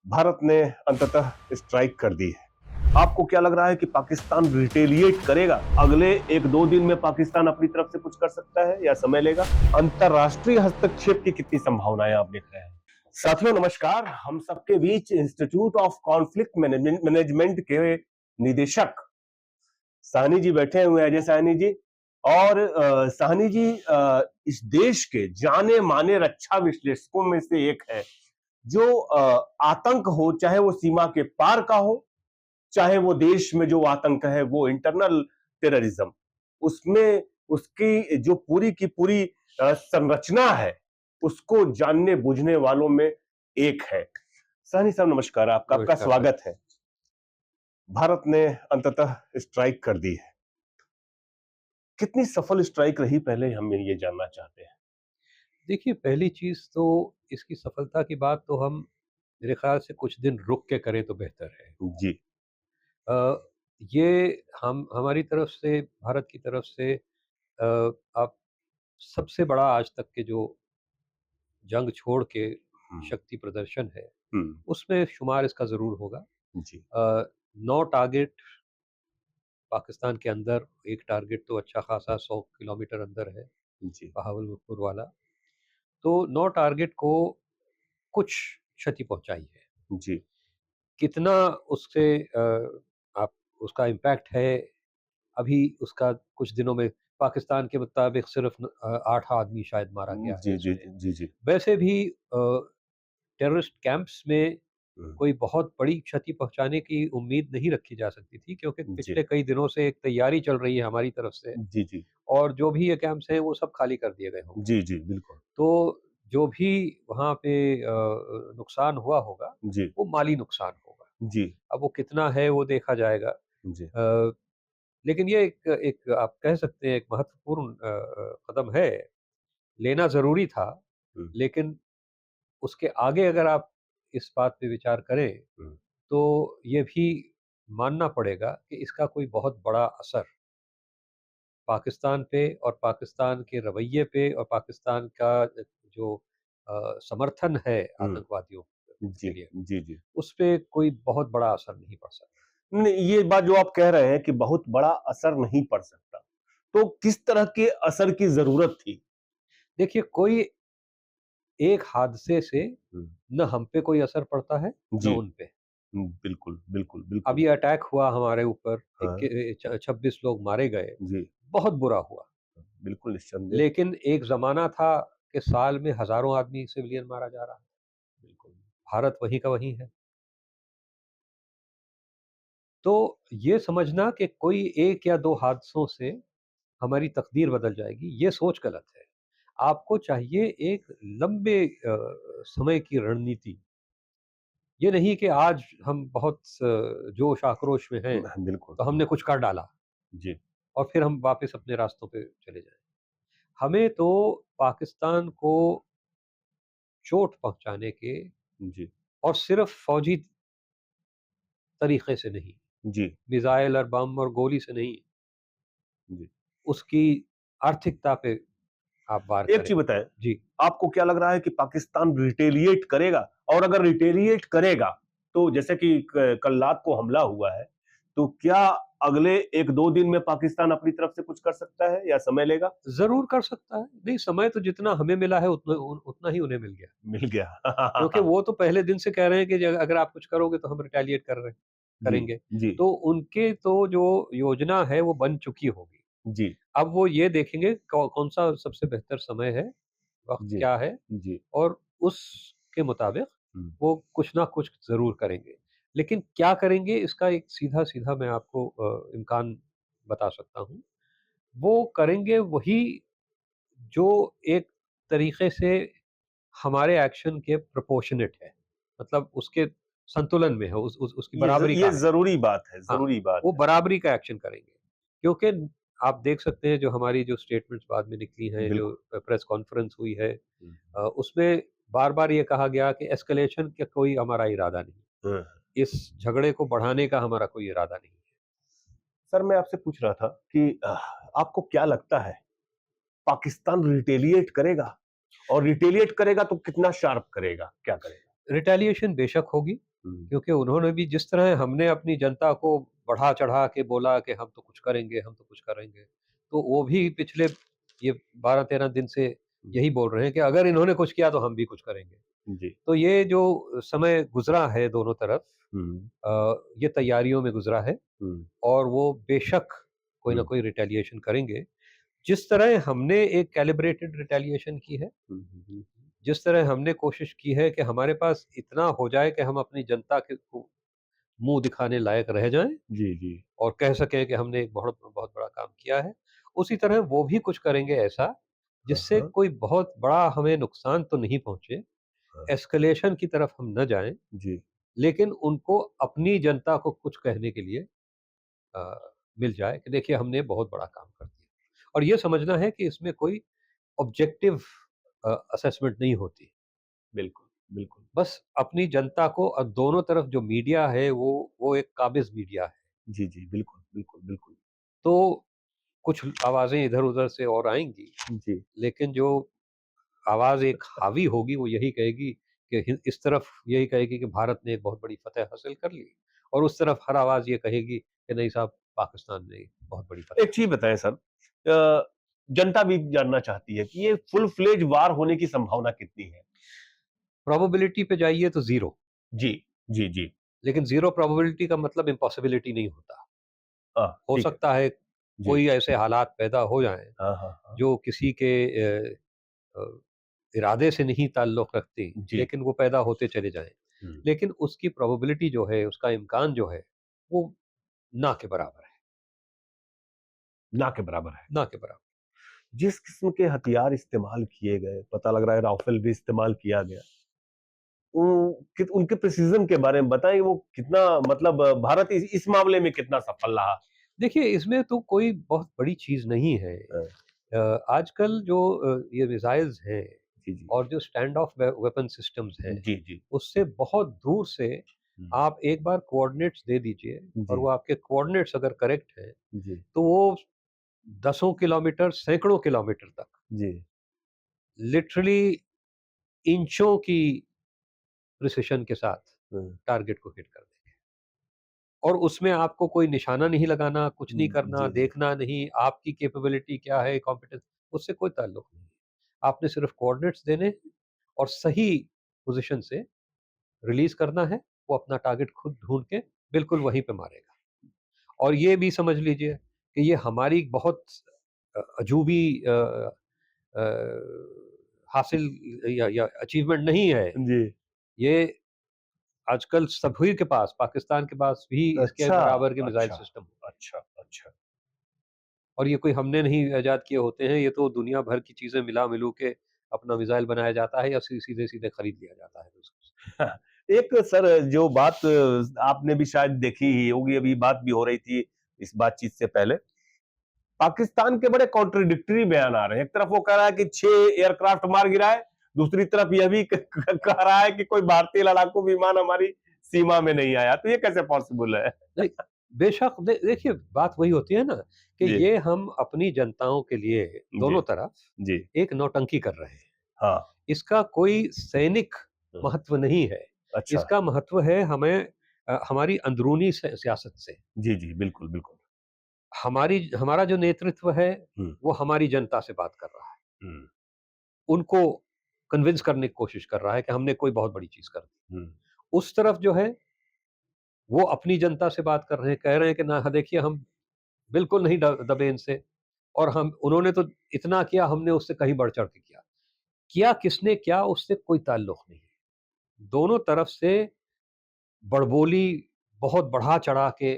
भारत ने अंततः स्ट्राइक कर दी है। आपको क्या लग रहा है कि पाकिस्तान रिटेलिएट करेगा? अगले एक दो दिन में पाकिस्तान अपनी तरफ से कुछ कर सकता है या समय लेगा? अंतरराष्ट्रीय हस्तक्षेप की कितनी संभावनाएं आप देख रहे हैं? साथियों नमस्कार। हम सबके बीच इंस्टीट्यूट ऑफ कॉन्फ्लिक्ट मैनेजमेंट के निदेशक साहनी जी बैठे हुए हैं। अजय साहनी जी और साहनी जी इस देश के जाने माने रक्षा विश्लेषकों में से एक है जो आतंक हो, चाहे वो सीमा के पार का हो, चाहे वो देश में जो आतंक है वो इंटरनल टेररिज्म, उसमें उसकी जो पूरी की पूरी संरचना है उसको जानने बूझने वालों में एक है। साहनी साहब नमस्कार, आपका नमस्कार सर। स्वागत है। भारत ने अंततः स्ट्राइक कर दी है। कितनी सफल स्ट्राइक रही, पहले हम ये जानना चाहते हैं। देखिए, पहली चीज़ तो इसकी सफलता की बात तो हम मेरे ख़्याल से कुछ दिन रुक के करें तो बेहतर है। जी। अ, ये हम हमारी तरफ से, भारत की तरफ से आप सबसे बड़ा आज तक के जो जंग छोड़ के हम्म, शक्ति प्रदर्शन है, हम्म, उसमें शुमार इसका ज़रूर होगा। जी, 9 टारगेट पाकिस्तान के अंदर, एक टारगेट तो अच्छा खासा 100 किलोमीटर अंदर है, जी, बहावलपुर वाला। तो 9 टारगेट को कुछ क्षति पहुँचाई है। जी, कितना उससे आप उसका इम्पैक्ट है, अभी उसका कुछ दिनों में पाकिस्तान के मुताबिक सिर्फ 8 आदमी शायद मारा गया है जी, जी, इसमें। जी, जी, वैसे भी टेररिस्ट कैंप्स में हम्म, कोई बहुत बड़ी क्षति पहुँचाने की उम्मीद नहीं रखी जा सकती थी, क्योंकि जी, पिछले कई दिनों से एक तैयारी चल रही है हमारी तरफ से, जी, जी, और जो भी ये कैंप्स हैं वो सब खाली कर दिए गए होंगे। जी, जी, बिल्कुल, तो जो भी वहाँ पे नुकसान हुआ होगा, जी, वो माली नुकसान होगा। जी, अब वो कितना है वो देखा जाएगा। जी, अ, लेकिन ये एक एक आप कह सकते हैं एक महत्वपूर्ण कदम है, लेना ज़रूरी था। हम्म, लेकिन उसके आगे अगर आप इस बात पे विचार करें, हम्म, तो ये भी मानना पड़ेगा कि इसका कोई बहुत बड़ा असर पाकिस्तान पे और पाकिस्तान के रवैये पे और पाकिस्तान का जो समर्थन है हम्म, आतंकवादियों के जी, लिए, जी, जी। उस पे कोई बहुत बड़ा असर नहीं पड़ सकता। नहीं, ये बात जो आप कह रहे हैं कि बहुत बड़ा असर नहीं पड़ सकता, तो किस तरह के असर की जरूरत थी? देखिए, कोई एक हादसे से हम्म, न हम पे कोई असर पड़ता है, न जी, उन पे। बिल्कुल, बिल्कुल, बिल्कुल, अभी अटैक हुआ हमारे ऊपर, हाँ, 26 लोग मारे गए, जी, बहुत बुरा हुआ। बिल्कुल निस्संदेह, लेकिन एक ज़माना था कि साल में हज़ारों आदमी सिविलियन मारा जा रहा है। बिल्कुल, भारत वहीं का वहीं है। तो ये समझना कि कोई 1 या 2 हादसों से हमारी तकदीर बदल जाएगी, ये सोच गलत है। आपको चाहिए एक लंबे समय की रणनीति। ये नहीं कि आज हम बहुत जोश आक्रोश में हैं, बिल्कुल, तो हमने कुछ कर डाला जी, और फिर हम वापस अपने रास्तों पे चले जाएँ। हमें तो पाकिस्तान को चोट पहुँचाने के, जी, और सिर्फ़ फ़ौजी तरीक़े से नहीं, जी, मिसाइल और बम और गोली से नहीं, जी। उसकी आर्थिकता पे आप वार एक करें। चीज बताएं, जी। आपको क्या लग रहा है कि पाकिस्तान रिटेलिएट करेगा? और अगर रिटेलिएट करेगा तो जैसे कि कल रात को हमला हुआ है, तो क्या अगले एक दो दिन में पाकिस्तान अपनी तरफ से कुछ कर सकता है या समय लेगा? ज़रूर कर सकता है। नहीं, समय तो जितना हमें मिला है उतना ही उन्हें मिल गया। मिल क्योंकि गया। वो तो पहले दिन से कह रहे हैं कि ज अगर आप कुछ करोगे तो हम रिटेलिएट जी, करेंगे। जी, तो उनके तो जो योजना है वो बन चुकी होगी। जी, अब वो ये देखेंगे कौन-सा सबसे बेहतर समय है, वक़्त जी, क्या है, जी, और उसके मुताबिक हम्म, वो कुछ ना कुछ ज़रूर करेंगे। लेकिन क्या करेंगे, इसका एक सीधा-सीधा मैं आपको इम्कान बता सकता हूँ। वो करेंगे वही जो एक तरीक़े से हमारे एक्शन के प्रोपोर्शनेट है। मतलब उसके संतुलन में है, उस उसकी बराबरी ये का है। जरूरी बात है, हाँ, जरूरी बात वो है। बराबरी का एक्शन करेंगे। क्योंकि आप देख सकते हैं जो हमारी जो स्टेटमेंट्स बाद में निकली हैं, जो बिल्कुल। प्रेस कॉन्फ्रेंस हुई है, हम्म, उसमें बार-बार ये कहा गया कि एस्केलेशन का कोई हमारा इरादा नहीं। हम्म। इस झगड़े को बढ़ाने का हमारा कोई इरादा नहीं है। सर मैं आपसे पूछ रहा था कि आपको क्या लगता है, पाकिस्तान रिटेलिएट करेगा? और रिटेलिएट करेगा तो कितना शार्प करेगा, क्या करेगा? रिटेलिएशन बेशक होगी, क्योंकि उन्होंने भी जिस तरह हमने अपनी जनता को बढ़ा-चढ़ा के बोला कि हम तो कुछ करेंगे, हम तो कुछ करेंगे, तो वो भी पिछले ये 12-13 दिन से यही बोल रहे हैं कि अगर इन्होंने कुछ किया तो हम भी कुछ करेंगे। जी। तो ये जो समय गुज़रा है दोनों तरफ, हुँ, ये तैयारियों में गुज़रा है हुँ, और वो बेशक कोई न हुँ, कोई रिटेलिएशन करेंगे। जिस तरह हमने एक कैलिब्रेटेड रिटेलिएशन की है, हुँ, हुँ, जिस तरह हमने कोशिश की है कि हमारे पास इतना हो जाए कि हम अपनी जनता के को मुँह दिखाने लायक रह जाएँ जी, जी। और कह सकें कि हमने एक बहुत बहुत बड़ा काम किया है। उसी तरह वो भी कुछ करेंगे ऐसा, हाँ, जिससे हाँ, कोई बहुत बड़ा हमें नुकसान तो नहीं पहुँचे, हाँ। एस्केलेशन की तरफ हम न जाएँ, जी, लेकिन उनको अपनी जनता को कुछ कहने के लिए मिल जाए कि देखिए हमने बहुत बड़ा काम कर दिया। और ये समझना है कि इसमें कोई ऑब्जेक्टिव असेसमेंट नहीं होती। बिल्कुल, बिल्कुल। बस अपनी जनता को दोनों तरफ जो मीडिया है वो एक काबिज़ मीडिया है। जी, जी, बिल्कुल, बिल्कुल, बिल्कुल। तो कुछ आवाज़ें इधर-उधर से और आएँगी, जी, लेकिन जो आवाज़ एक हावी होगी वो यही कहेगी कि इस तरफ यही कहेगी कि भारत ने एक बहुत बड़ी फ़तह हासिल कर ली और उस तरफ हर आवाज़ ये कहेगी कि नहीं साहब पाकिस्तान ने बहुत बड़ी फ़तह एक चीज़ बताएँ सर, जनता भी जानना चाहती है कि ये फुल फ्लेज वार होने की संभावना कितनी है? प्रोबेबिलिटी पे जाइए तो 0, जी, जी, जी। लेकिन 0 प्रोबेबिलिटी का मतलब इम्पॉसिबिलिटी नहीं होता। हाँ, हो ठीक है। सकता है जी। कोई ऐसे हालात पैदा हो जाएँ हाँ, हाँ, हाँ। जो किसी के अ, इरादे से नहीं ताल्लुक़ रखती, जी। लेकिन वो पैदा होते चले जाएँ। हुँ, लेकिन उसकी प्रोबेबिलिटी जो है, उसका इम्कान जो है, वो ना के बराबर है, ना के बराबर है। ना के बराबर। जिस किस्म के हथियार इस्तेमाल किए गए, पता लग रहा है राफ़ेल भी इस्तेमाल किया गया। उनके प्रिसिज़न के बारे में बताएँ वो कितना मतलब भारत इस मामले में कितना सफल रहा? देखिए, इसमें तो कोई बहुत बड़ी चीज़ नहीं है। अ, आजकल जो ये मिसाइल्स हैं जी, जी। और जो स्टैंड ऑफ वेपन सिस्टम्स हैं, जी, जी। उससे बहुत दूर से हुँ, आप एक बार कोऑर्डिनेट्स दे दीजिए और जी, वो आपके कोऑर्डिनेट्स अगर करेक्ट हैं, जी, तो वो दसों किलोमीटर, सैकड़ों किलोमीटर तक जी। लिटरली इंचों की प्रिसिशन के साथ हुँ, टारगेट को हिट कर देंगे। और उसमें आपको कोई निशाना नहीं लगाना, कुछ नहीं करना, जी, जी। देखना नहीं, आपकी कैपेबिलिटी क्या है, कॉम्पिटेंस उससे कोई ताल्लुक नहीं है। आपने सिर्फ़ कोऑर्डिनेट्स देने हैं और सही पोज़ीशन से रिलीज़ करना है, वो अपना टारगेट खुद ढूँढ के बिल्कुल वहीं पे मारेगा। और ये भी समझ लीजिए कि ये हमारी बहुत अजूबी अ, हासिल या अचीवमेंट नहीं है। जी। ये आजकल सभी के पास, पाकिस्तान के पास भी इसके अच्छा, बराबर के मिसाइल अच्छा, सिस्टम अच्छा, अच्छा। और ये कोई हमने नहीं इजाद किए होते हैं, ये तो दुनिया भर की चीज़ें मिला-मिलू के अपना मिसाइल बनाया जाता है या सीधे-सीधे खरीद लिया जाता है उसको। एक सर जो बात आपने भी शायद देखी ही होगी, अभी बात भी हो रही थी इस बातचीत से पहले। पाकिस्तान के बड़े कॉन्ट्रडिक्टरी बयान आ रहे हैं। एक तरफ वो कह रहा है कि 6 एयरक्राफ्ट मार गिराए, दूसरी तरफ यह भी कह रहा है कि कोई भारतीय लड़ाकू विमान हमारी सीमा में नहीं आया। तो ये कैसे पॉसिबल है? नहीं, बेशक देखिए बात वही होती है ना कि जी, ये हम अपनी जनताओं के लिए जी, दोनों तरफ जी। एक नौटंकी कर रहे हैं। हाँ। इसका कोई सैनिक हुँ, महत्व नहीं है। अच्छा। इसका महत्व है हमें हमारी अंदरूनी सियासत से। जी, जी, बिल्कुल, बिल्कुल। हमारा जो नेतृत्व है, हुँ, वो हमारी जनता से बात कर रहा है। हुँ, उनको कन्विंस करने की कोशिश कर रहा है कि हमने कोई बहुत बड़ी चीज़ कर दी। हुँ, उस तरफ जो है, वो अपनी जनता से बात कर रहे हैं, कह रहे हैं कि ना हाँ, देखिए हम बिल्कुल नहीं दबे इनसे और हम उन्होंने तो इतना किया, हमने उससे कहीं बढ़-चढ़ के किया। किया किसने क्या उससे कोई ताल्लुक नहीं है। दोनों तरफ से बड़बोली बहुत बढ़ा-चढ़ा के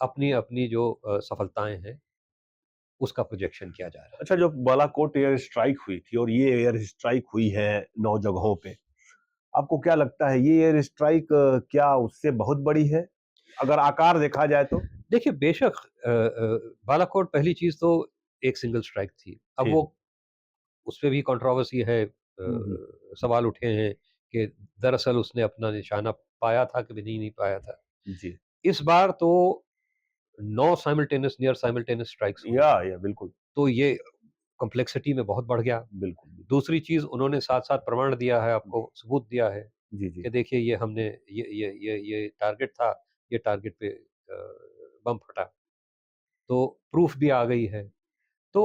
अपनी-अपनी जो सफलताएँ हैं, उसका प्रोजेक्शन किया जा रहा है। अच्छा जो बालाकोट एयर स्ट्राइक हुई थी और ये एयर स्ट्राइक हुई है 9 जगहों पे, आपको क्या लगता है ये एयर स्ट्राइक क्या उससे बहुत बड़ी है? अगर आकार देखा जाए तो? देखिए बेशक बालाकोट पहली चीज़ तो एक सिंगल स्ट्राइक थी। अब जी। वो उसपे भी कंट्रोवर्सी है, हुँ, हुँ। सवाल उठे हैं कि दरअसल उसने अपना निशाना पाया था कि नहीं पाया था। जी। इस बार तो 9 साइमल्टेनियस नियर साइमल्टेनियस स्ट्राइक्स हुई। या बिल्कुल। तो ये कॉम्प्लेक्सिटी में बहुत बढ़ गया। बिल्कुल, बिल्कुल। दूसरी चीज़ उन्होंने साथ-साथ प्रमाण दिया है आपको, सबूत दिया है जी, जी। कि देखिए ये हमने ये टारगेट था, ये टारगेट पे बम फटा। तो प्रूफ़ भी आ गई है। तो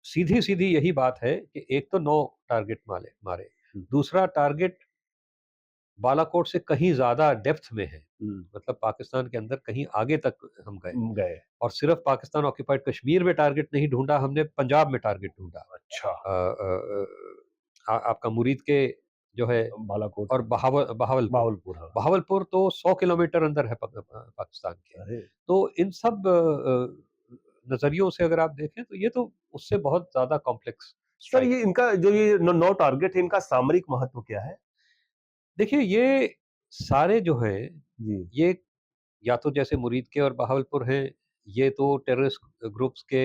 सीधी-सीधी यही बात है कि एक तो 9 टारगेट मारे मारे, हुँ, दूसरा टारगेट बालाकोट से कहीं ज़्यादा डेप्थ में है, हुँ, मतलब पाकिस्तान के अंदर कहीं आगे तक हम गए गए। और सिर्फ़ पाकिस्तान ऑक्युपाइड कश्मीर में टारगेट नहीं ढूँढा, हमने पंजाब में टारगेट ढूँढा। अच्छा, आपका मुरीद के जो है बालाकोट, और बहावलपुर। बावलपुर, हाँ। बहावलपुर तो 100 किलोमीटर अंदर है पाकिस्तान के। अरे! तो इन सब नज़रियों से अगर आप देखें तो ये तो उससे बहुत ज़्यादा कॉम्प्लेक्स सर स्ट्राइक ये है। इनका जो ये 9 टारगेट है, इनका सामरिक महत्व क्या है? देखिए ये सारे जो हैं, जी। ये या तो जैसे मुरीद के और बहावलपुर हैं, ये तो टेररिस्ट ग्रुप्स के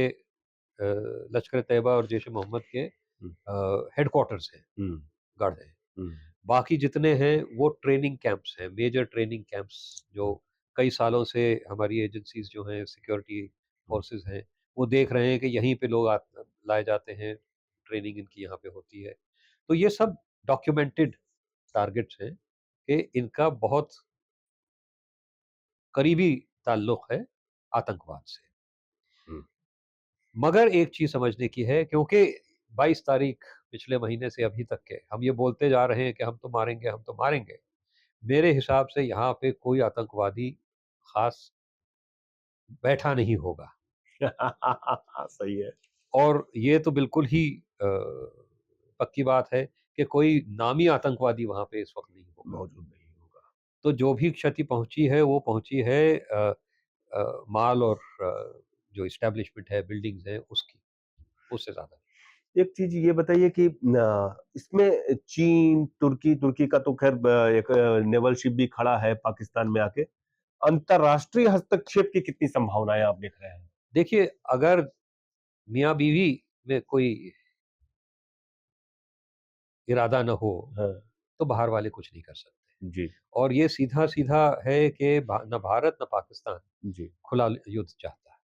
लश्कर-ए-तैयबा और जैश-ए-मोहम्मद के हुँ, हेडक्वार्टर्स हैं, हुँ, गढ़ हैं। हुँ, बाकी जितने हैं वो ट्रेनिंग कैंप्स हैं, मेजर ट्रेनिंग कैंप्स जो हुँ, कई सालों से हमारी एजेंसीज़ जो हैं, सिक्योरिटी हुँ, फोर्सेस हैं, वो देख रहे हैं कि यहीं पे लोग लाए जाते हैं, ट्रेनिंग इनकी यहाँ पे होती है। तो ये सब डॉक्यूमेंटेड टारगेट्स हैं कि इनका बहुत करीबी ताल्लुक है आतंकवाद से। हुँ। मगर एक चीज़ समझने की है क्योंकि 22 तारीख पिछले महीने से अभी तक के हम ये बोलते जा रहे हैं कि हम तो मारेंगे, हम तो मारेंगे। मेरे हिसाब से यहाँ पे कोई आतंकवादी ख़ास बैठा नहीं होगा सही है। और ये तो बिल्कुल ही पक्की बात है कि कोई नामी आतंकवादी वहाँ पे इस वक़्त नहीं होगा। मौजूद नहीं होगा। तो जो भी क्षति पहुँची है वो पहुँची है माल और जो एस्टेब्लिशमेंट है, बिल्डिंग्स हैं उसकी, उससे ज़्यादा नहीं। एक चीज़ ये बताइए कि इसमें चीन, तुर्की का तो ख़ैर एक नेवल शिप भी खड़ा है पाकिस्तान में आके। अंतर्राष्ट्रीय हस्तक्षेप की कितनी संभावनाएँ आप देख रहे हैं? देखिए, अगर मियाँ-बीवी में कोई इरादा ना हो, हाँ, तो बाहर वाले कुछ नहीं कर सकते। जी, और ये सीधा-सीधा है कि ना भारत ना पाकिस्तान जी। खुला युद्ध चाहता है।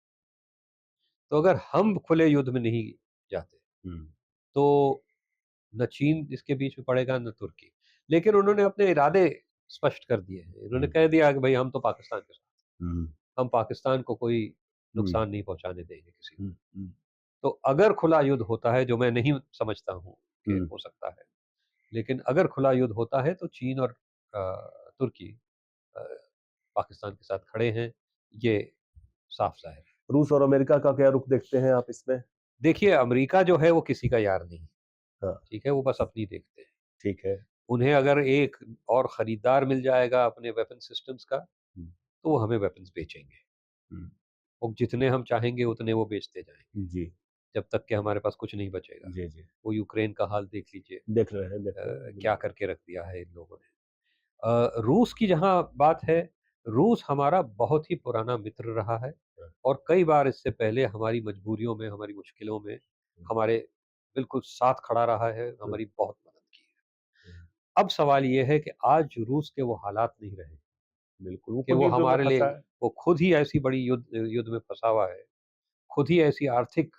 तो अगर हम खुले युद्ध में नहीं जाते, हुँ, तो न चीन इसके बीच में पड़ेगा, न तुर्की। लेकिन उन्होंने अपने इरादे स्पष्ट कर दिए हैं। इन्होंने हुँ, कह दिया कि भई हम तो पाकिस्तान के साथ हुँ, हैं। हम पाकिस्तान को कोई हुँ, नुकसान नहीं पहुँचाने देंगे किसी को। हुँ, हुँ, तो अगर खुला युद्ध होता है, जो मैं नहीं समझता हूँ कि हुँ। हो सकता है, लेकिन अगर खुला युद्ध होता है तो चीन और तुर्की अ, पाकिस्तान के साथ खड़े हैं, ये साफ ज़ाहिर है। रूस और अमेरिका का क्या रुख देखते हैं आप इसमें? देखिए, अमेरिका जो है वो किसी का यार नहीं, हाँ, ठीक है? वो बस अपनी देखते हैं। ठीक है। उन्हें अगर एक और खरीदार मिल जाएगा अपने वेपन सिस्टम्स का, हुँ, तो वो हमें वेपन्स बेचेंगे। हुँ, वो जितने हम चाहेंगे उतने वो बेचते जाएँगे, जी, जब तक कि हमारे पास कुछ नहीं बचेगा। जी, जी। वो यूक्रेन का हाल देख लीजिए, देख रहे हैं, क्या बिल्कुल। करके रख दिया है इन लोगों ने। रूस की जहाँ बात है, रूस हमारा बहुत ही पुराना मित्र रहा है हाँ, और कई बार इससे पहले हमारी मजबूरियों में, हमारी मुश्किलों में हुँ, हमारे बिल्कुल साथ खड़ा रहा है, हुँ, हमारी बहुत मदद की है। हुँ। अब सवाल ये है कि आज रूस के वो हालात नहीं रहे बिल्कुल, वो कि खुद वो युद्धों में हमारे लिए फँसा है। वो खुद ही ऐसी बड़ी युद्ध में फँसा हुआ है, खुद ही ऐसी आर्थिक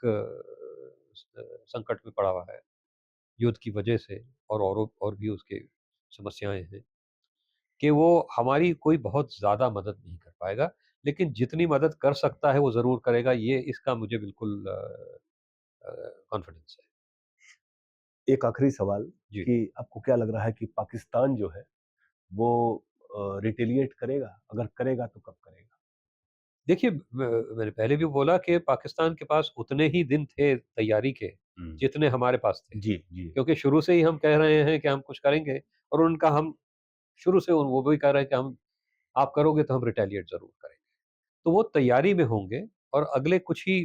संकट में पड़ा हुआ है, युद्ध की वजह से और भी उसके समस्याएँ हैं। कि वो हमारी कोई बहुत ज़्यादा मदद नहीं कर पाएगा, लेकिन जितनी मदद कर सकता है वो ज़रूर करेगा, ये इसका मुझे बिल्कुल कॉन्फिडेंस है। एक आखिरी सवाल जी। कि आपको क्या लग रहा है कि पाकिस्तान जो है वो रिटेलिएट करेगा? अगर करेगा तो कब करेगा? देखिए मैंने पहले भी बोला कि पाकिस्तान के पास उतने ही दिन थे तैयारी के, हुँ। जितने हमारे पास थे। जी, जी। क्योंकि शुरू से ही हम कह रहे हैं कि हम कुछ करेंगे और उनका हम शुरू से वो भी कह रहे हैं कि हम आप करोगे तो हम रिटेलिएट ज़रूर करेंगे। तो वो तैयारी में होंगे और अगले कुछ ही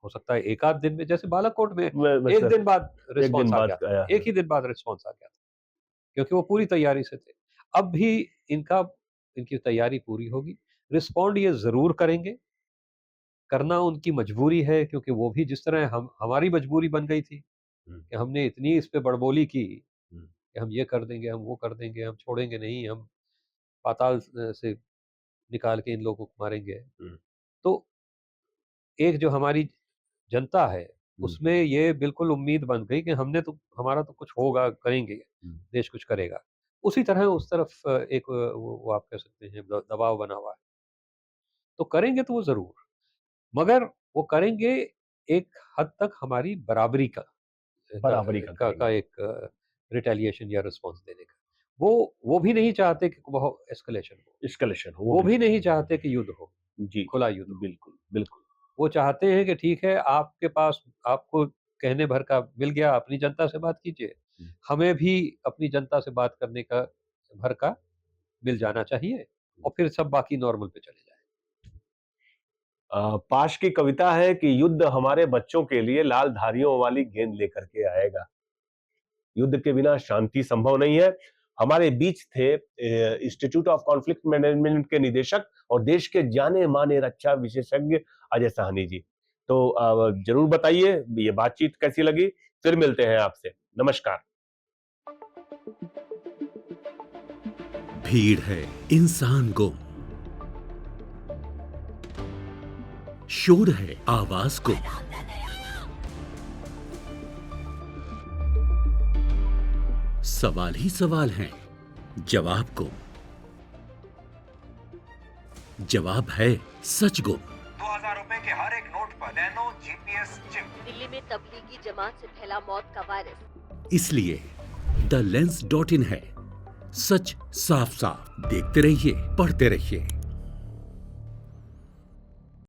हो सकता है 1 आध दिन में जैसे बालाकोट में मैं बस 1 दिन बाद 1 दिन रिस्पॉन्स आ बाद गया था। आया 1 है। ही दिन बाद रिस्पॉन्स आ गया था, क्योंकि वो पूरी तैयारी से थे। अब भी इनका इनकी तैयारी पूरी होगी। रिस्पॉन्ड ये ज़रूर करेंगे, करना उनकी मजबूरी है क्योंकि वो भी जिस तरह हम हमारी मजबूरी बन गई थी हुँ, कि हमने इतनी इस पे बड़बोली की कि हुँ, हम ये कर देंगे, हम वो कर देंगे, हम छोड़ेंगे नहीं, हम पाताल से निकाल के इन लोगों को मारेंगे। हुँ, तो एक जो हमारी जनता है, उसमें ये बिल्कुल उम्मीद बन गई कि हमारा तो कुछ होगा, करेंगे, देश कुछ करेगा। उसी तरह उस तरफ एक वो आप कह सकते हैं दबाव बना हुआ है। तो करेंगे तो वो ज़रूर, मगर वो करेंगे एक हद तक हमारी बराबरी बराबरी का का करेंगे। एक रिटेलिएशन या रिस्पॉन्स देने का। वो भी नहीं चाहते कि बहुत एस्केलेशन हो। एस्केलेशन हो, वो भी नहीं चाहते कि युद्ध हो, जी, खुला युद्ध हो। बिल्कुल, बिल्कुल। वो चाहते हैं कि ठीक है, आपके पास आपको कहने भर का मिल गया, अपनी जनता से बात कीजिए। हमें भी अपनी जनता से बात करने का भर का मिल जाना चाहिए और फिर सब बाकी नॉर्मल पे चले जाएँ। पाश की कविता है कि युद्ध हमारे बच्चों के लिए लाल धारियों वाली गेंद लेकर के आएगा। युद्ध के बिना शांति संभव नहीं है। हमारे बीच थे इंस्टीट्यूट ऑफ कॉन्फ्लिक्ट मैनेजमेंट के निदेशक और देश के जाने माने रक्षा विशेषज्ञ अजय साहनी जी। तो जरूर बताइए ये बातचीत कैसी लगी। फिर मिलते हैं आपसे। नमस्कार। भीड़ है इंसान गुम, शोर है आवाज गुम, सवाल ही सवाल हैं, जवाब गुम। जवाब है सच गुम। 2000 रुपए के हर एक नोट पर नैनो जीपीएस चिप। दिल्ली में तबलीगी जमात से फैला मौत का वायरस। इसलिए द लेंस.in है। सच साफ साफ देखते रहिए, पढ़ते रहिए।